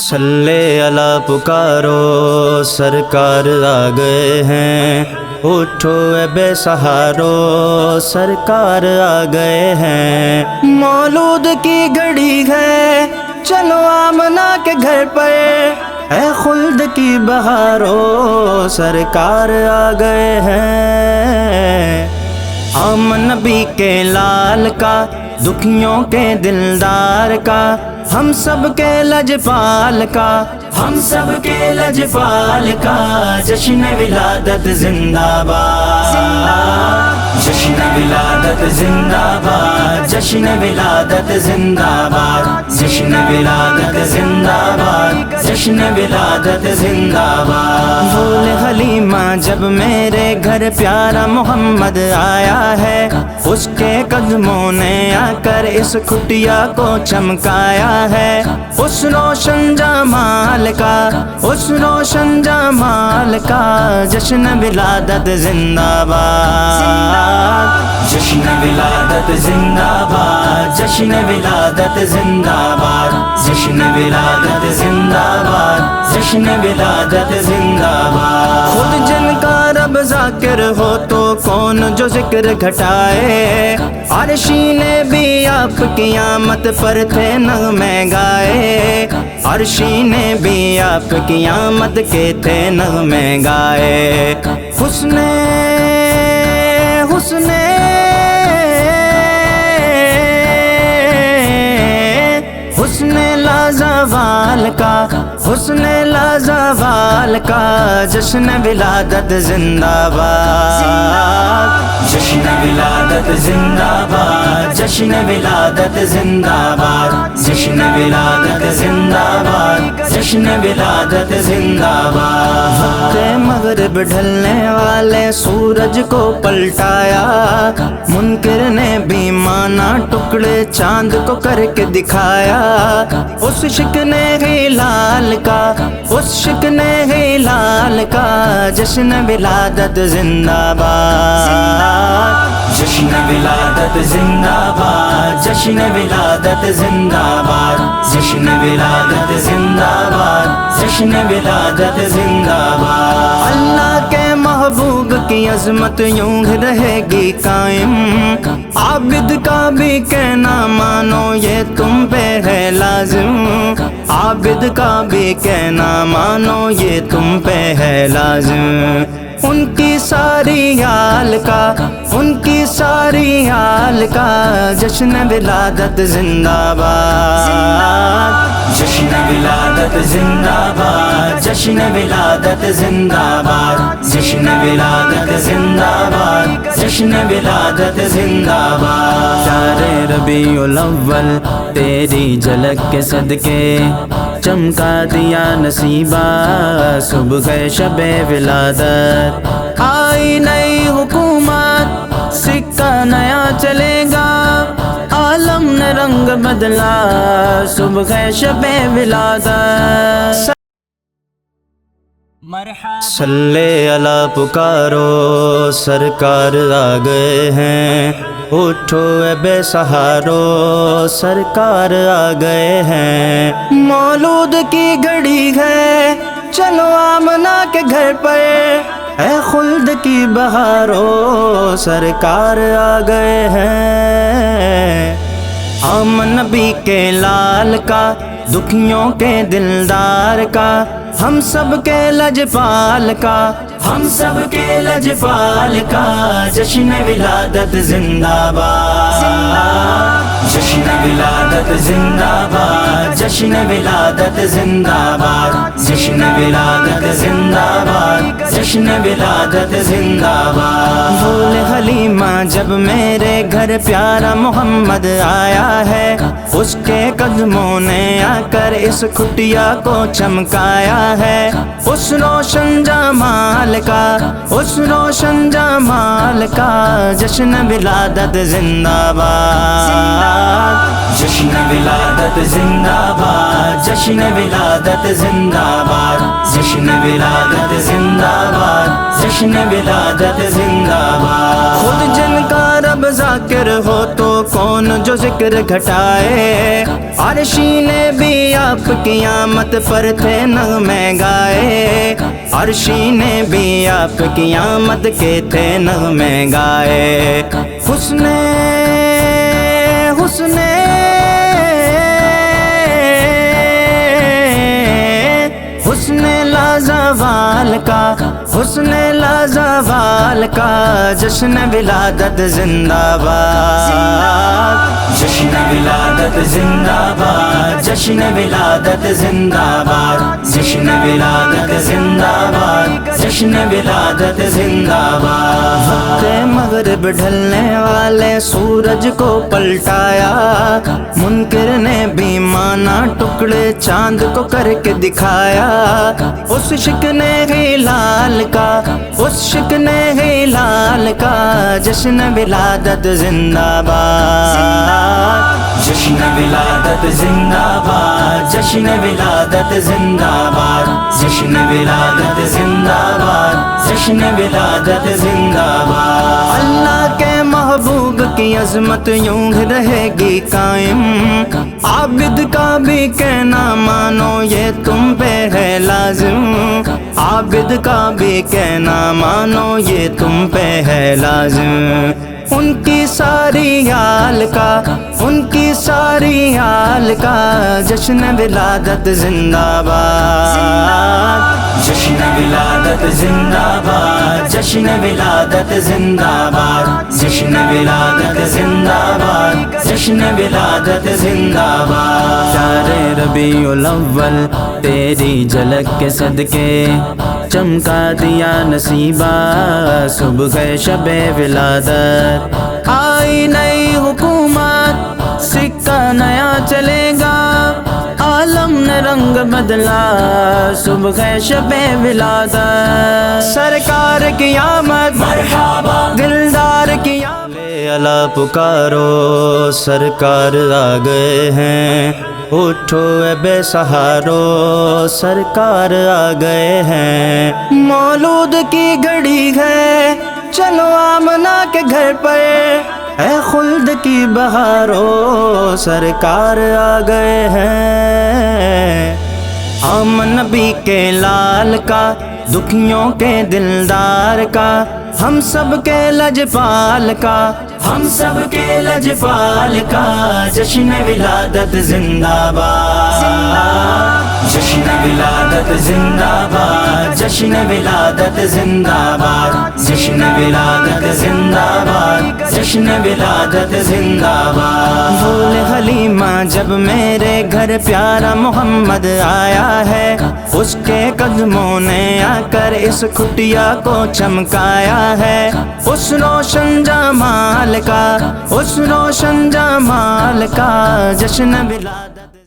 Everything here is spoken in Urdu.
صلی اللہ پکارو سرکار آ گئے ہیں، اٹھو اے بے سہارو سرکار آ گئے ہیں۔ مولود کی گھڑی ہے چلو آمنہ کے گھر پر، اے خلد کی بہارو سرکار آ گئے ہیں۔ آمن نبی کے لال کا، دکھیوں کے دلدار کا، ہم سب کے لجپال کا، ہم سب کے لجپال کا، جشن ولادت زندہ باد، جشن ولادت زندہ باد، جشن ولادت زندہ باد، جشن ولادت زندہ باد، جشن ولادت زندہ باد۔ بول حلیمہ جب میرے گھر پیارا محمد آیا ہے، اس کے قدموں نے آ کر اس کھٹیا کو چمکایا ہے۔ اس روشن جمال کا، اس روشن جمال کا، جشن ولادت زندہ باد، جشن ولادت زندہ باد، جشن ولادت زندہ باد، جشن ولادت زندہ باد، جشن ولادت زندہ باد۔ خود جن کا رب ذاکر ہو تو کون جو ذکر گھٹائے، عرشی نے بھی آپ کی آمد پر تھے نغمے گائے، عرشی نے بھی آپ کی آمد کے تھے نغمے گائے۔ حسن حسن حسن لازوال کا، حسن لازوال کا، جشن ولادت زندہ باد، جشن ولادت زندہ باد، جشن ولادت زندہ باد، جشن ولادت زندہ باد، جشن ولادت زندہ باد۔ وقت مغرب ڈھلنے والے سورج کو پلٹایا، منکر نے بھی مانا ٹکڑے چاند کو کر کے دکھایا۔ اس شکن ہلال کا، اس شکن ہلال کا، جشن ولادت زندہ باد، جشن ولادت زندہ باد، جشن ولادت زندہ باد، جشن ولادت زندہ باد، جشن ولادت زندہ باد۔ اللہ کے محبوب کی عظمت یوں رہے گی قائم، عابد کا بھی کہنا مانو یہ تم پہ ہے لازم، عابد کا بھی کہنا مانو یہ تم پہ ہے لازم۔ ان کی ساری حال کا، ان کی ساری حال کا، جشن ولادت زندہ باد، جشن ولادت زندہ باد، جشن ولادت زندہ باد، جشن ولادت زندہ باد، جشن ولادت زندہ باد۔ شہر ربیع الاول تیری جھلک کے صدقے چمکا دیا نصیبہ، صبح شب ولادت آئی نئی حکومت، سکہ نیا چلے گا، عالم نے رنگ بدلا، صبح شب ولادت۔ صلی اللہ پکارو سرکار آ گئے ہیں، اٹھو اے بے سہارو سرکار آ گئے ہیں۔ مولود کی گھڑی ہے چلو آمنہ کے گھر پر، اے خلد کی بہارو سرکار آ گئے ہیں۔ آمن نبی کے لال کا، دکھیوں کے دلدار کا، ہم سب کے لجپال کا، ہم سب کے لجپال کا، جشن ولادت زندہ باد، جشن ولادت زندہ باد، جشن ولادت زندہ باد، جشن ولادت زندہ باد، جشن ولادت زندہ باد۔ بول حلیمہ جب میرے گھر پیارا محمد آیا ہے، اس کے قدموں نے آ کر اس کھٹیا کو چمکایا ہے اس روشن جمال کا، اس روشن جمال کا جشن ولادت زندہ باد، جشن ولادت زندہ باد، جشن ولادت زندہ باد، جشن ولادت زندہ باد، جشن ولادت زندہ باد۔ خود جن کا رب ذاکر ہو تو کون جو ذکر گھٹائے، عرشی نے بھی آپ کی آمد پر تھے نغمے گائے، عرشی نے بھی آپ کی آمد کے تھے نغمے گائے۔ حسن حسن حسن لازوال کا، حسن لازوال کا جشن ولادت زندہ باد، جشن ولادت زندہ باد، جشن ولادت زندہ باد، جشن ولادت زندہ باد، جشن ولادت زندہ باد۔ وقت مغرب ڈھلنے والے سورج کو پلٹایا، منکر نے بھی مانا ٹکڑے چاند کو کر کے دکھایا، اس شکن ہلال کا، اس شکن ہلال کا جشن ولادت زندہ باد، جشن ولادت زندہ باد، جشن ولادت زندہ باد، جشن ولادت زندہ باد، جشن ولادت زندہ باد۔ اللہ کے محبوب کی عظمت یوں رہے گی قائم، عابد کا بھی کہنا مانو یہ تم پہ ہے لازم، عابد کا بھی کہنا مانو یہ تم پہ ہے لازم۔ ان کی ساری آل کا، ان کی ساری آل کا جشن ولادت زندہ باد، جشن ولادت زندہ باد، جشن ولادت زندہ باد، جشن ولادت زندہ باد، جشن ولادت زندہ باد۔ شہر ربیع الاول تیری جھلک کے صدقے چمکا دیا نصیبہ صبح شب ولادت، آئی نئی حکومت سکہ نیا چلے گا، عالم نے رنگ بدلا صبح شب ولادت، سرکار کی آمد مرحبا دلدار کی آمد، اللہ پکارو سرکار آ گئے ہیں، اٹھو اے بے سہارو سرکار آ گئے ہیں، مولود کی گھڑی ہے چلو آمنہ کے گھر پر، اے خلد کی بہارو سرکار آ گئے ہیں، آمن نبی کے لال کا، دکھیوں کے دلدار کا، ہم سب کے لجپال کا، ہم سب کے لجپال کا جشن ولادت زندہ باد، جشن ولادت زندہ باد، جشن ولادت زندہ باد، جشن ولادت زندہ باد، جشن ولادت زندہ باد۔ بول حلیمہ جب میرے گھر پیارا محمد آیا ہے، اس کے قدموں نے آ کر اس کھٹیا کو چمکایا ہے، اس روشن جمال کا، اس روشن جمال کا جشن ولادت